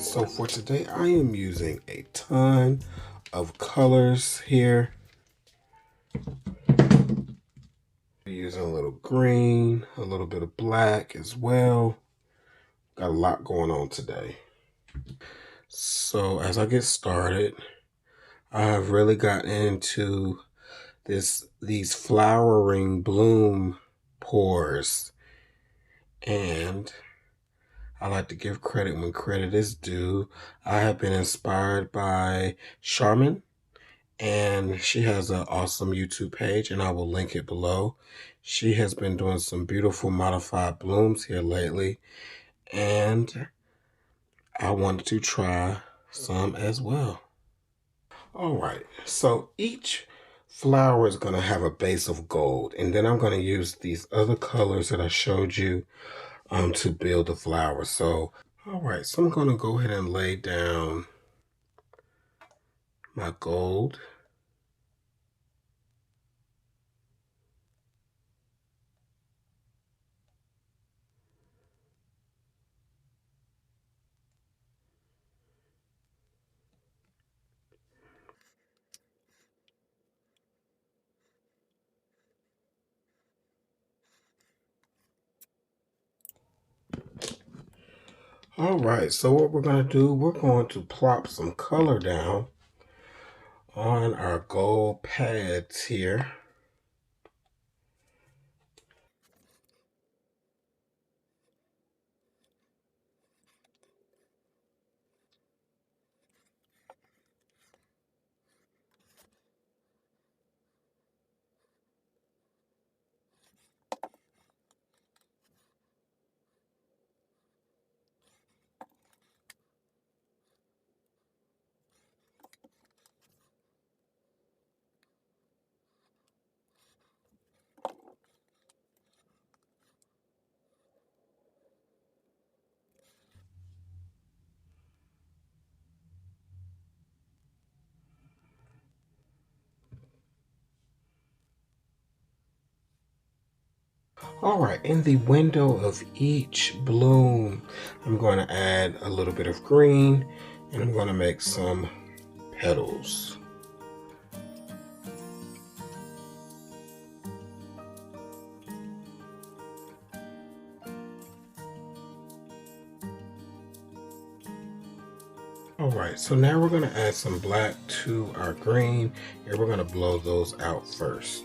So for today, I am using a ton of colors here. Using a little green, a little bit of black as well. Got a lot going on today. So as I get started, I've really gotten into these flowering bloom pours, and I like to give credit when credit is due. I have been inspired by Charmin, and she has an awesome YouTube page, and I will link it below. She has been doing some beautiful modified blooms here lately, and I wanted to try some as well. All right, so each flower is going to have a base of gold, and then I'm going to use these other colors that I showed you to build the flower. So, all right, so I'm going to go ahead and lay down my gold. All right, so what we're going to do, we're going to plop some color down on our gold pads here. All right, in the window of each bloom, I'm going to add a little bit of green, and I'm going to make some petals. All right, so now we're going to add some black to our green, and we're going to blow those out first.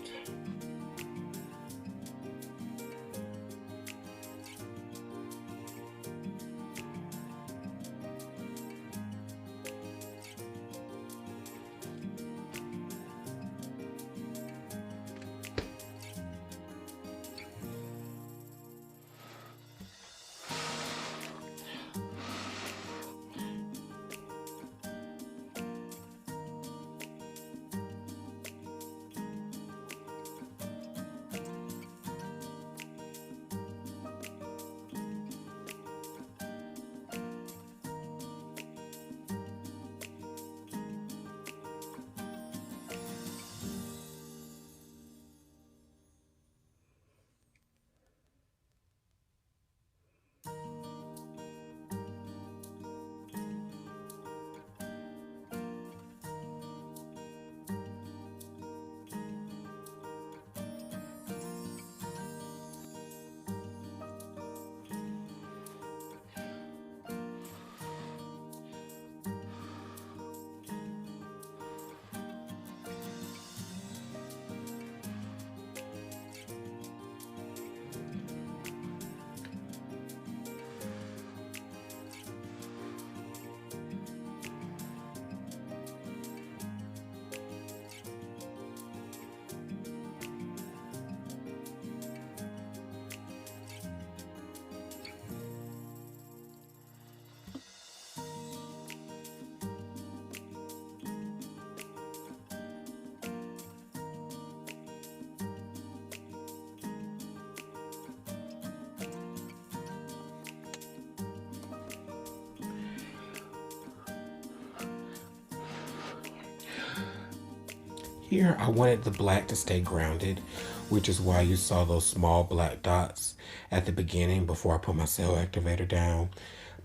Here, I wanted the black to stay grounded, which is why you saw those small black dots at the beginning before I put my cell activator down.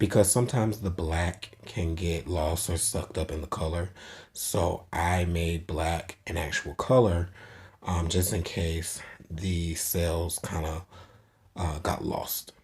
because sometimes the black can get lost or sucked up in the color. So I made black an actual color, just in case the cells kind of got lost.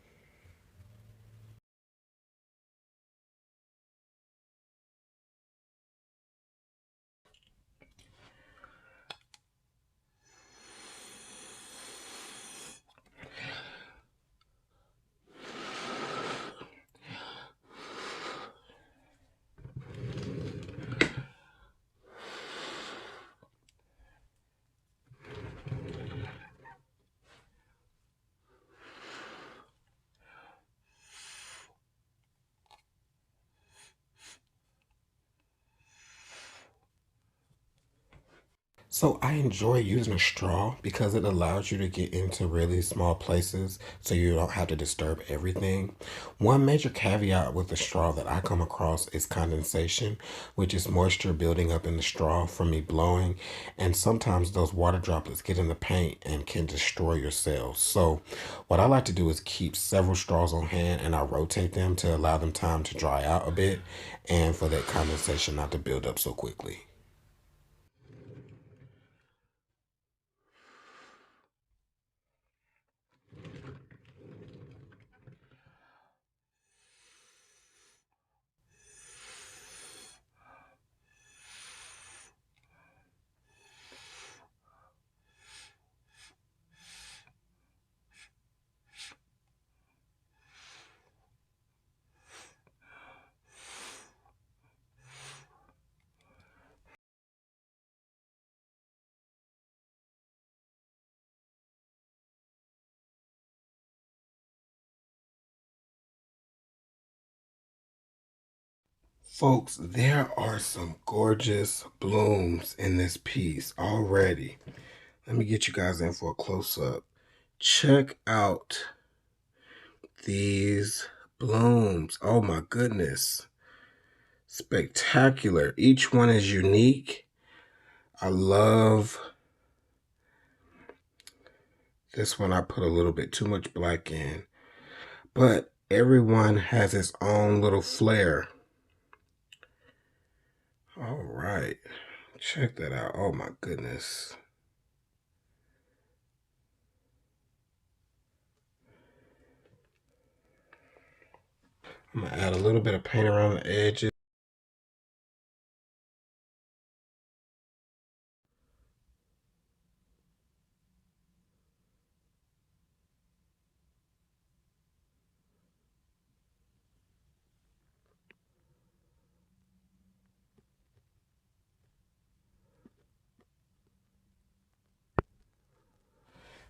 So I enjoy using a straw because it allows you to get into really small places so you don't have to disturb everything. One major caveat with the straw that I come across is condensation, which is moisture building up in the straw from me blowing. And sometimes those water droplets get in the paint and can destroy your cells. So what I like to do is keep several straws on hand and I rotate them to allow them time to dry out a bit and for that condensation not to build up so quickly. Folks, there are some gorgeous blooms in this piece already. Let me get you guys in for a close up. Check out these blooms. Oh my goodness. Spectacular. Each one is unique. I love this one. I put a little bit too much black in, but everyone has its own little flair. All right. Check that out. Oh my goodness. I'm gonna add a little bit of paint around the edges.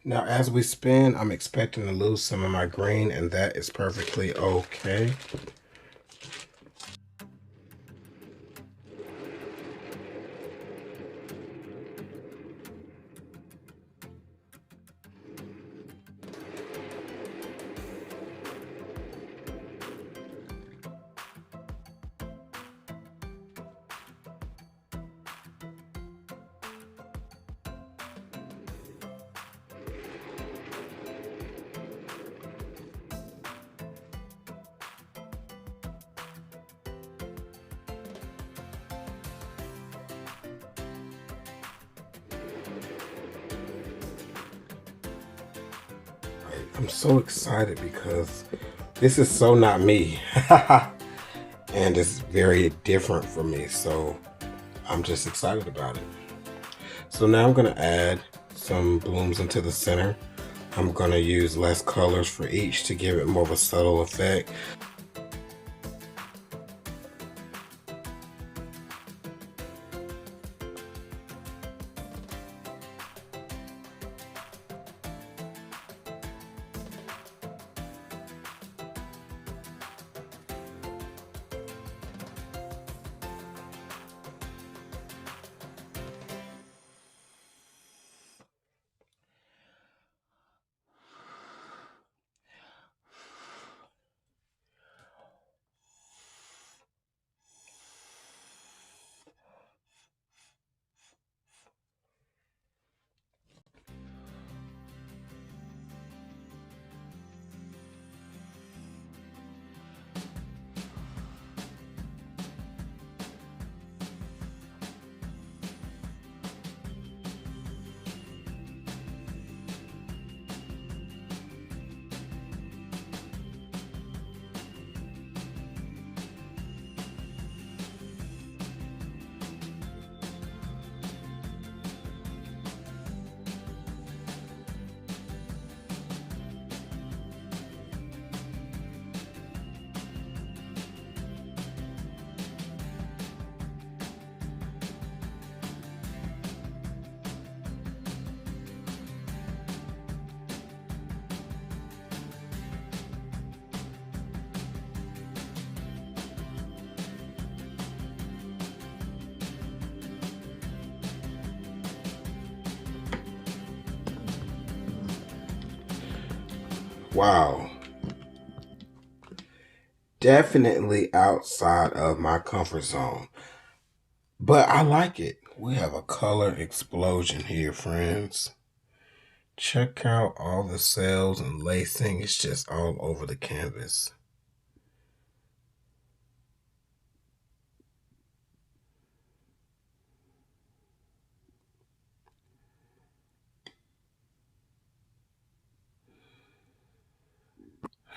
Now, as we spin, I'm expecting to lose some of my green, and that is perfectly okay. I'm so excited because this is so not me. And it's very different for me. So I'm just excited about it. So now I'm going to add some blooms into the center. I'm going to use less colors for each to give it more of a subtle effect. Wow. Definitely outside of my comfort zone. But I like it. We have a color explosion here, friends. Check out all the cells and lacing. It's just all over the canvas.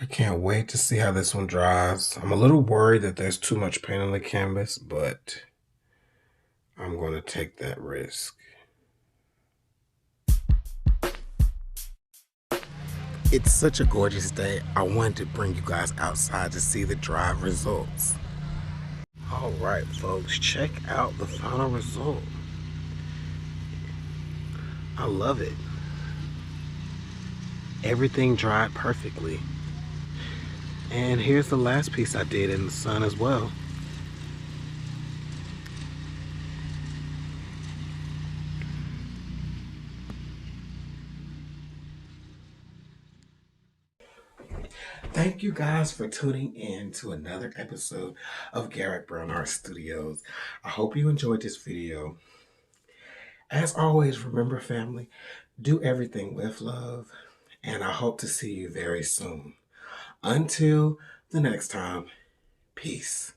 I can't wait to see how this one dries. I'm a little worried that there's too much paint on the canvas, but I'm going to take that risk. It's such a gorgeous day. I wanted to bring you guys outside to see the dry results. All right, folks, check out the final result. I love it. Everything dried perfectly. And here's the last piece I did in the sun as well. Thank you guys for tuning in to another episode of Garrett Brown Art Studios. I hope you enjoyed this video. As always, remember family, do everything with love, and I hope to see you very soon. Until the next time, peace.